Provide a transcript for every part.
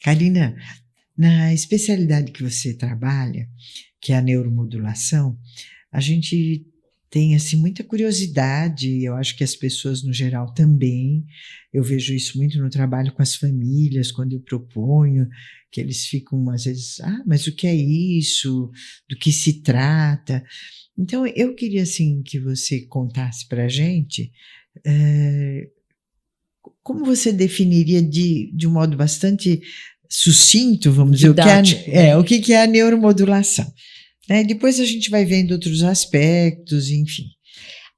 Karina, na especialidade que você trabalha, que é a neuromodulação, a gente tem assim muita curiosidade, eu acho que as pessoas no geral também, eu vejo isso muito no trabalho com as famílias, quando eu proponho, que eles ficam às vezes, mas o que é isso? Do que se trata? Então eu queria assim que você contasse para a gente, como você definiria de um modo bastante sucinto, vamos dizer, o que é a neuromodulação? Depois a gente vai vendo outros aspectos, enfim.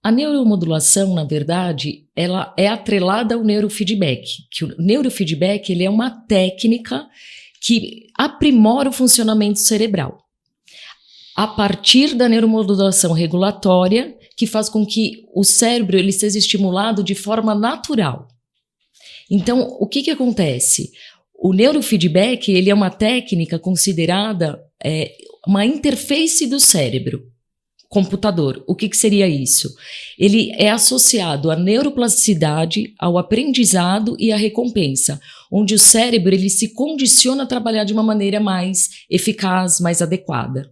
A neuromodulação, na verdade, ela é atrelada ao neurofeedback. Que o neurofeedback ele é uma técnica que aprimora o funcionamento cerebral. A partir da neuromodulação regulatória, que faz com que o cérebro ele seja estimulado de forma natural. Então, o que acontece? O neurofeedback ele é uma técnica considerada uma interface do cérebro, computador. O que seria isso? Ele é associado à neuroplasticidade, ao aprendizado e à recompensa, onde o cérebro ele se condiciona a trabalhar de uma maneira mais eficaz, mais adequada.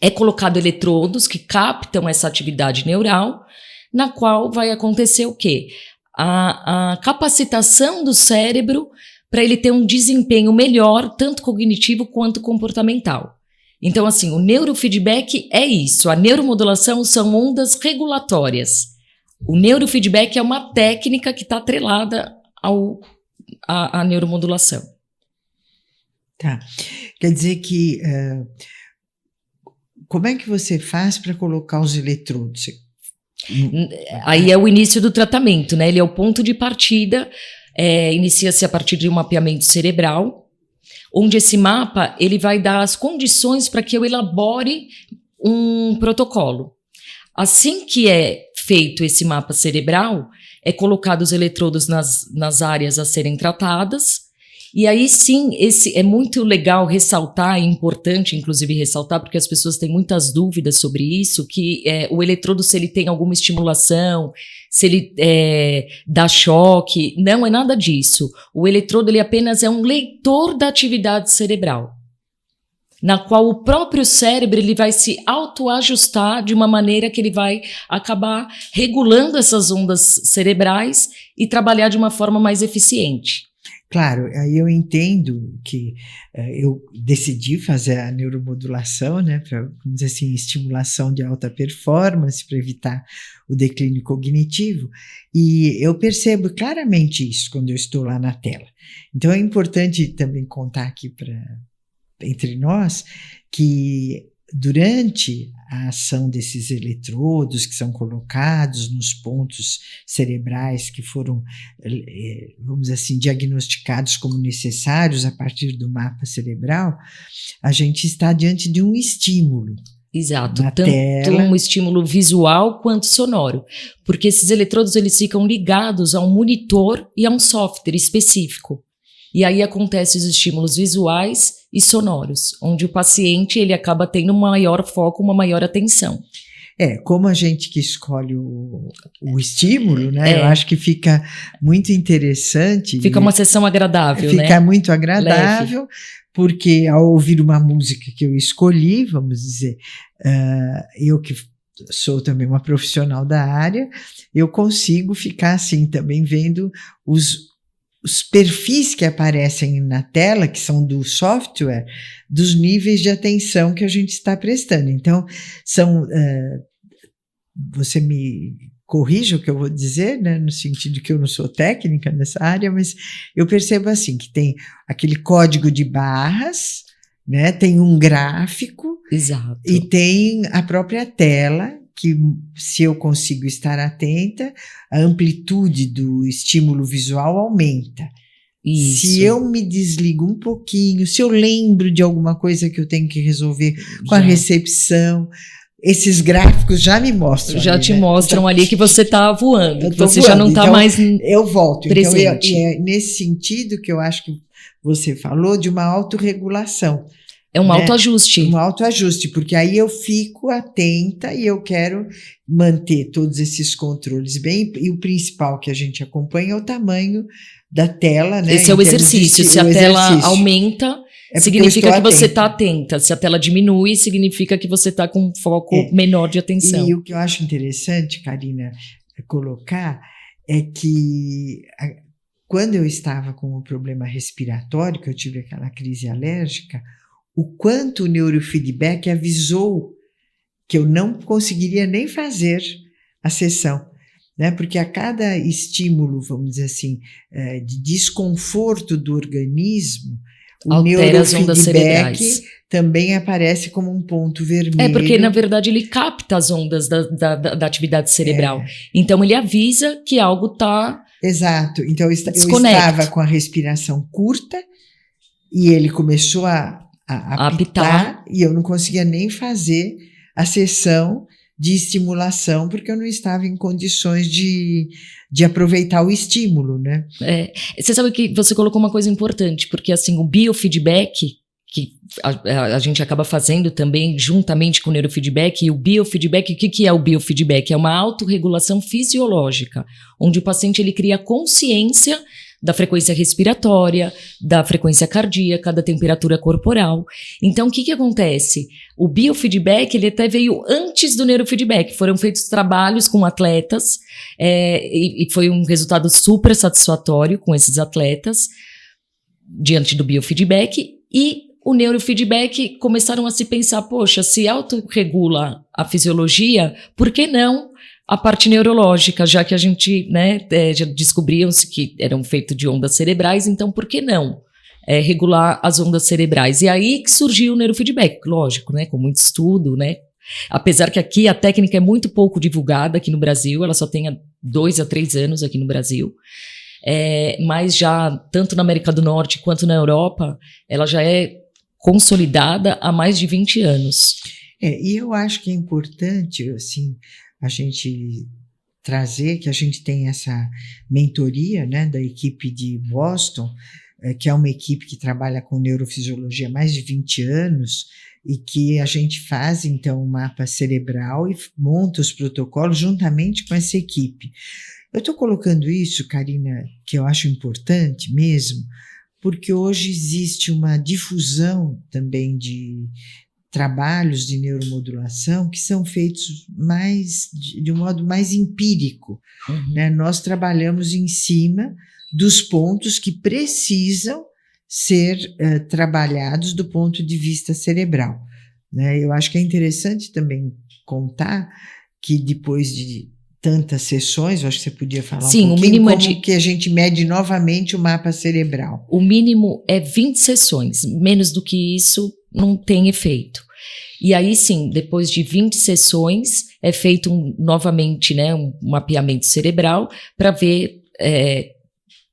É colocado eletrodos que captam essa atividade neural, na qual vai acontecer o quê? A capacitação do cérebro para ele ter um desempenho melhor, tanto cognitivo quanto comportamental. Então, assim, o neurofeedback é isso. A neuromodulação são ondas regulatórias. O neurofeedback é uma técnica que está atrelada à neuromodulação. Tá. Quer dizer que... como é que você faz para colocar os eletrodos? Aí é o início do tratamento, né? Ele é o ponto de partida, inicia-se a partir de um mapeamento cerebral, onde esse mapa ele vai dar as condições para que eu elabore um protocolo. Assim que é feito esse mapa cerebral, é colocado os eletrodos nas áreas a serem tratadas, e aí sim, é muito legal ressaltar, é importante inclusive ressaltar, porque as pessoas têm muitas dúvidas sobre isso, que o eletrodo, se ele tem alguma estimulação, se ele dá choque, não é nada disso. O eletrodo ele apenas é um leitor da atividade cerebral, na qual o próprio cérebro ele vai se autoajustar de uma maneira que ele vai acabar regulando essas ondas cerebrais e trabalhar de uma forma mais eficiente. Claro, aí eu entendo que eu decidi fazer a neuromodulação, né, para, vamos dizer assim, estimulação de alta performance, para evitar o declínio cognitivo, e eu percebo claramente isso quando eu estou lá na tela. Então é importante também contar aqui entre nós que durante a ação desses eletrodos que são colocados nos pontos cerebrais que foram, vamos dizer assim, diagnosticados como necessários a partir do mapa cerebral, a gente está diante de um estímulo. Exato, tanto um estímulo visual quanto sonoro, porque esses eletrodos eles ficam ligados a um monitor e a um software específico. E aí acontecem os estímulos visuais e sonoros, onde o paciente ele acaba tendo um maior foco, uma maior atenção. Como a gente que escolhe o estímulo, né? Eu acho que fica muito interessante. Fica uma sessão agradável, né? Fica muito agradável, leve. Porque ao ouvir uma música que eu escolhi, vamos dizer, eu que sou também uma profissional da área, eu consigo ficar assim também vendo os perfis que aparecem na tela, que são do software, dos níveis de atenção que a gente está prestando. Então, você me corrija o que eu vou dizer, né, no sentido que eu não sou técnica nessa área, mas eu percebo assim, que tem aquele código de barras, né, tem um gráfico. Exato. E tem a própria tela, que se eu consigo estar atenta, a amplitude do estímulo visual aumenta. Isso. Se eu me desligo um pouquinho, se eu lembro de alguma coisa que eu tenho que resolver com a recepção, esses gráficos já me mostram. Já ali, te mostram ali que você está voando, que você voando, já não está então, mais eu volto. presente. Então, é nesse sentido que eu acho que você falou de uma autorregulação. É um autoajuste. Um autoajuste, porque aí eu fico atenta e eu quero manter todos esses controles bem, e o principal que a gente acompanha é o tamanho da tela, né? Esse é o exercício. Se a tela aumenta, significa que você está atenta. Se a tela diminui, significa que você está com um foco menor de atenção. E o que eu acho interessante, Karina, colocar é que quando eu estava com o problema respiratório, que eu tive aquela crise alérgica, o quanto o neurofeedback avisou que eu não conseguiria nem fazer a sessão, né? Porque a cada estímulo, vamos dizer assim, de desconforto do organismo, o neurofeedback também aparece como um ponto vermelho. Porque, na verdade, ele capta as ondas da atividade cerebral. Então, ele avisa que algo está... Exato. Então, eu estava com a respiração curta e ele começou a apitar e eu não conseguia nem fazer a sessão de estimulação porque eu não estava em condições de aproveitar o estímulo, né? Você sabe que você colocou uma coisa importante, porque assim, o biofeedback, que a gente acaba fazendo também juntamente com o neurofeedback, e o biofeedback, o que é o biofeedback? É uma autorregulação fisiológica, onde o paciente ele cria consciência da frequência respiratória, da frequência cardíaca, da temperatura corporal. Então, o que acontece? O biofeedback, ele até veio antes do neurofeedback. Foram feitos trabalhos com atletas, e foi um resultado super satisfatório com esses atletas, diante do biofeedback, e o neurofeedback começaram a se pensar, poxa, se autorregula a fisiologia, por que não a parte neurológica, já que a gente, né, já descobriam-se que eram feitos de ondas cerebrais, então por que não regular as ondas cerebrais? E aí que surgiu o neurofeedback, lógico, né, com muito estudo, né, apesar que aqui a técnica é muito pouco divulgada aqui no Brasil, ela só tem 2 a 3 anos aqui no Brasil, mas já tanto na América do Norte quanto na Europa, ela já é consolidada há mais de 20 anos. E eu acho que é importante, assim, a gente trazer que a gente tem essa mentoria, né, da equipe de Boston, que é uma equipe que trabalha com neurofisiologia há mais de 20 anos e que a gente faz, então, um mapa cerebral e monta os protocolos juntamente com essa equipe. Eu estou colocando isso, Karina, que eu acho importante mesmo, porque hoje existe uma difusão também de trabalhos de neuromodulação que são feitos de um modo mais empírico. Né? Nós trabalhamos em cima dos pontos que precisam ser trabalhados do ponto de vista cerebral. Né? Eu acho que é interessante também contar que depois de tantas sessões, eu acho que você podia falar um pouquinho, o mínimo como que a gente mede novamente o mapa cerebral. O mínimo é 20 sessões, menos do que isso não tem efeito. E aí sim, depois de 20 sessões, é feito novamente, né, um mapeamento cerebral para ver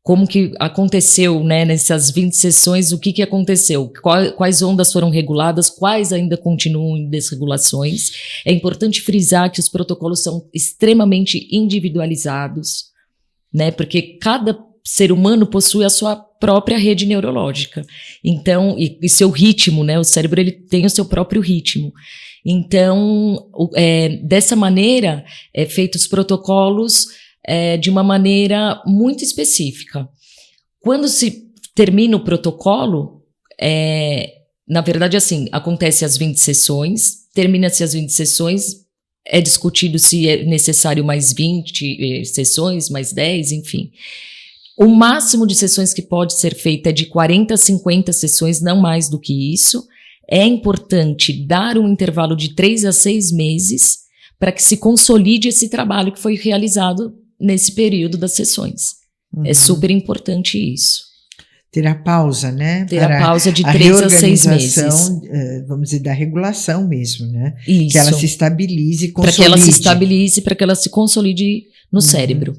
como que aconteceu, né, nessas 20 sessões, o que aconteceu, quais ondas foram reguladas, quais ainda continuam em desregulações. É importante frisar que os protocolos são extremamente individualizados, né, porque cada ser humano possui a sua própria rede neurológica. Então, e seu ritmo, né, o cérebro ele tem o seu próprio ritmo. Então, dessa maneira, feitos os protocolos de uma maneira muito específica. Quando se termina o protocolo, na verdade, assim, acontece as 20 sessões, termina-se as 20 sessões, é discutido se é necessário mais 20 sessões, mais 10, enfim. O máximo de sessões que pode ser feita é de 40 a 50 sessões, não mais do que isso. É importante dar um intervalo de 3 a 6 meses para que se consolide esse trabalho que foi realizado nesse período das sessões. É super importante isso. Ter a pausa, né? Ter a pausa de 3 a 6 meses. Vamos dizer, da regulação mesmo, né? Isso. Que ela se estabilize e consolide. Para que ela se estabilize, para que ela se consolide no cérebro.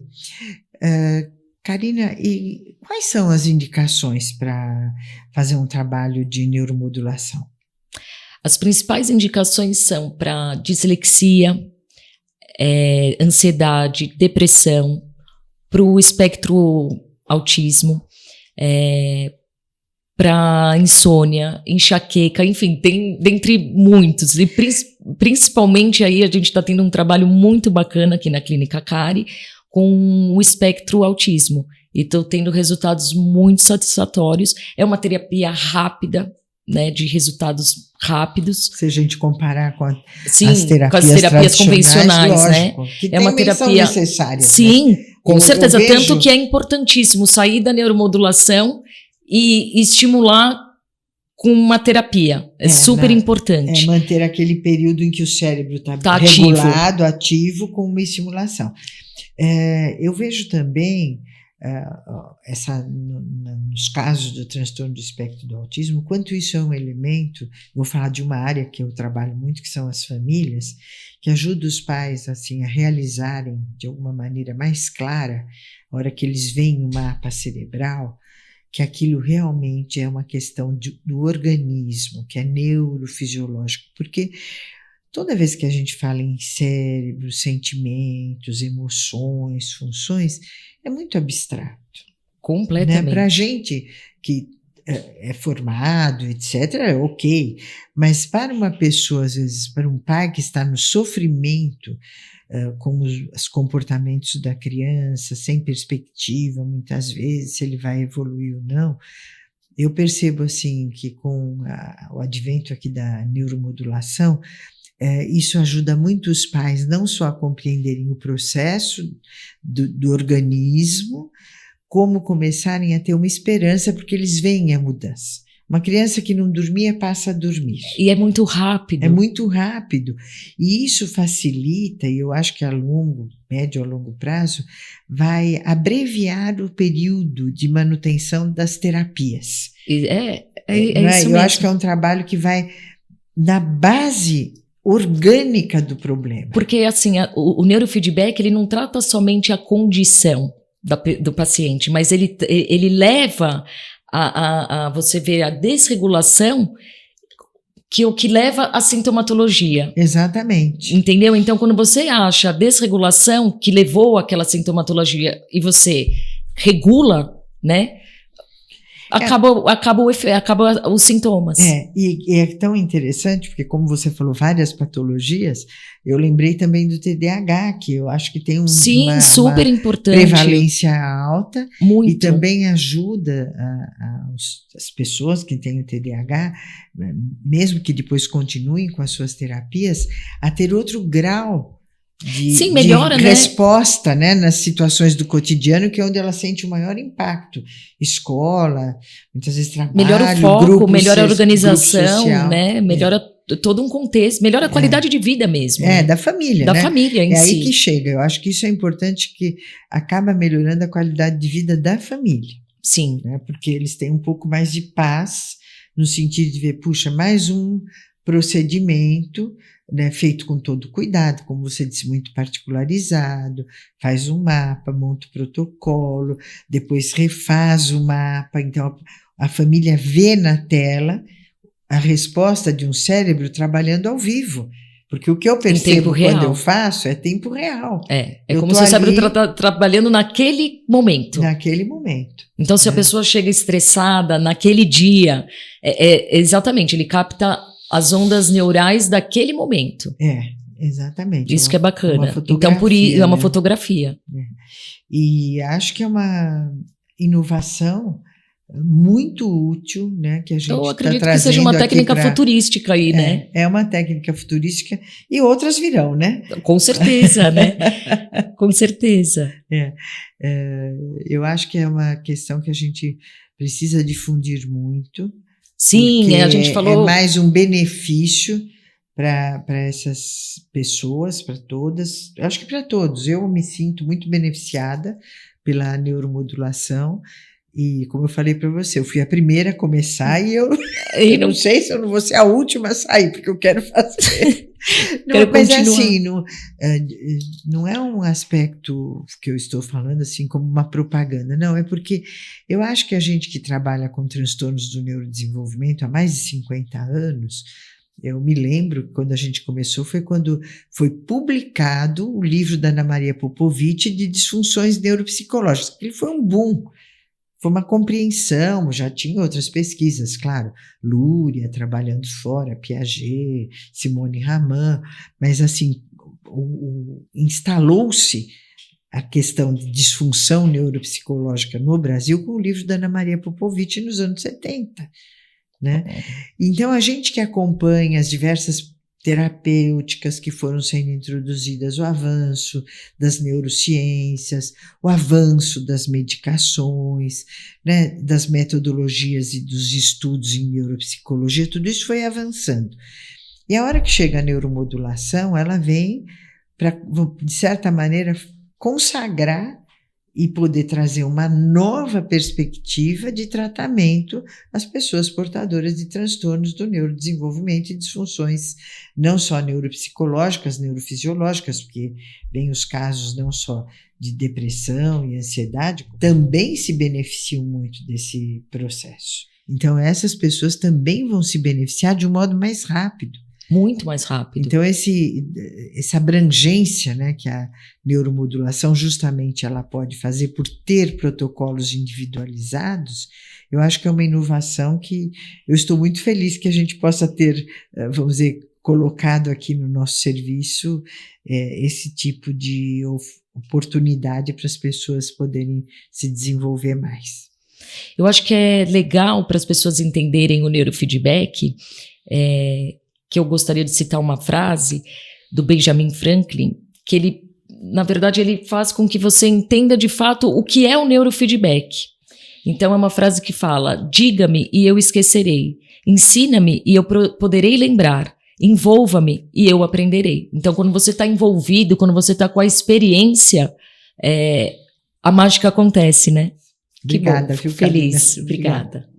Karina, e quais são as indicações para fazer um trabalho de neuromodulação? As principais indicações são para dislexia, ansiedade, depressão, para o espectro autismo, para insônia, enxaqueca, enfim, tem dentre muitos. E principalmente aí a gente está tendo um trabalho muito bacana aqui na Clínica Cari com o espectro autismo. e estou tendo resultados muito satisfatórios. É uma terapia rápida, né, de resultados rápidos. Se a gente comparar com sim, as terapias, com as terapias convencionais, lógico, né? Que é uma terapia necessária. Sim, né? Com certeza. Eu vejo... Tanto que é importantíssimo sair da neuromodulação e estimular com uma terapia. É super importante. É manter aquele período em que o cérebro está regulado, ativo, com uma estimulação. Eu vejo também, nos casos do transtorno do espectro do autismo, quanto isso é um elemento, vou falar de uma área que eu trabalho muito, que são as famílias, que ajuda os pais assim, a realizarem de alguma maneira mais clara, a hora que eles veem o mapa cerebral, que aquilo realmente é uma questão do organismo, que é neurofisiológico, porque toda vez que a gente fala em cérebro, sentimentos, emoções, funções, é muito abstrato. Completamente. Né? Para a gente que é formado, etc., é ok, mas para uma pessoa, às vezes, para um pai que está no sofrimento, com os comportamentos da criança, sem perspectiva, muitas vezes, se ele vai evoluir ou não, eu percebo assim que com o advento aqui da neuromodulação, isso ajuda muito os pais não só a compreenderem o processo do organismo, como começarem a ter uma esperança, porque eles veem a mudança. Uma criança que não dormia passa a dormir. E é muito rápido. É muito rápido. E isso facilita, e eu acho que médio a longo prazo, vai abreviar o período de manutenção das terapias. Isso mesmo. Eu acho que é um trabalho que vai na base orgânica do problema. Porque, assim, o neurofeedback, ele não trata somente a condição do paciente, mas ele leva a você ver a desregulação, que é o que leva à sintomatologia. Exatamente. Entendeu? Então, quando você acha a desregulação que levou àquela sintomatologia e você regula, né? Acaba os sintomas. E é tão interessante, porque como você falou, várias patologias, eu lembrei também do TDAH, que eu acho que tem super importante, prevalência alta. Muito. E também ajuda as pessoas que têm o TDAH, mesmo que depois continuem com as suas terapias, a ter outro grau de resposta, né, nas situações do cotidiano, que é onde ela sente o maior impacto. Escola, muitas vezes trabalho, melhora o foco, melhora a organização, social, né? Melhora todo um contexto, melhora a qualidade de vida mesmo. Né? Da família, da né? família em si. É aí que chega. Eu acho que isso é importante, que acaba melhorando a qualidade de vida da família. Sim. Né? Porque eles têm um pouco mais de paz, no sentido de ver, puxa, mais um procedimento, né, feito com todo cuidado, como você disse, muito particularizado, faz um mapa, monta o protocolo, depois refaz o mapa, então a família vê na tela a resposta de um cérebro trabalhando ao vivo, porque o que eu percebo quando eu faço é tempo real. É como se o cérebro trabalhando naquele momento. Naquele momento. Então, se a pessoa chega estressada naquele dia, exatamente, ele capta as ondas neurais daquele momento. Exatamente. Isso que é bacana. Então, por isso, é uma fotografia. E acho que é uma inovação muito útil, né, que a gente está trazendo. Eu acredito que seja uma técnica futurística aí, né? É uma técnica futurística, e outras virão, né? Com certeza, né? Com certeza. Eu acho que é uma questão que a gente precisa difundir muito. Sim, a gente falou. É mais um benefício para essas pessoas, para todas. Eu acho que para todos. Eu me sinto muito beneficiada pela neuromodulação. E como eu falei para você, eu fui a primeira a começar e eu não sei se eu não vou ser a última a sair, porque eu quero fazer. Mas é assim, não é um aspecto que eu estou falando assim como uma propaganda, não, é porque eu acho que a gente que trabalha com transtornos do neurodesenvolvimento há mais de 50 anos, eu me lembro que quando a gente começou foi quando foi publicado o livro da Ana Maria Popovici de disfunções neuropsicológicas, ele foi um boom. Foi uma compreensão, já tinha outras pesquisas, claro, Lúria trabalhando fora, Piaget, Simone Raman, mas assim, instalou-se a questão de disfunção neuropsicológica no Brasil com o livro da Ana Maria Popovici nos anos 70, né? Então, a gente que acompanha as diversas terapêuticas que foram sendo introduzidas, o avanço das neurociências, o avanço das medicações, né, das metodologias e dos estudos em neuropsicologia, tudo isso foi avançando. E a hora que chega a neuromodulação, ela vem para, de certa maneira, consagrar e poder trazer uma nova perspectiva de tratamento às pessoas portadoras de transtornos do neurodesenvolvimento e disfunções não só neuropsicológicas, neurofisiológicas, porque vem os casos não só de depressão e ansiedade, também se beneficiam muito desse processo. Então, essas pessoas também vão se beneficiar de um modo mais rápido. Muito mais rápido. Então, essa abrangência, né, que a neuromodulação justamente ela pode fazer por ter protocolos individualizados, eu acho que é uma inovação que eu estou muito feliz que a gente possa ter, vamos dizer, colocado aqui no nosso serviço esse tipo de oportunidade para as pessoas poderem se desenvolver mais. Eu acho que é legal para as pessoas entenderem o neurofeedback, que eu gostaria de citar uma frase do Benjamin Franklin, que ele, na verdade, ele faz com que você entenda de fato o que é o neurofeedback. Então, é uma frase que fala: diga-me e eu esquecerei, ensina-me e eu poderei lembrar, envolva-me e eu aprenderei. Então, quando você está envolvido, quando você está com a experiência, a mágica acontece, né? Obrigada, que bom, fico feliz. Obrigada.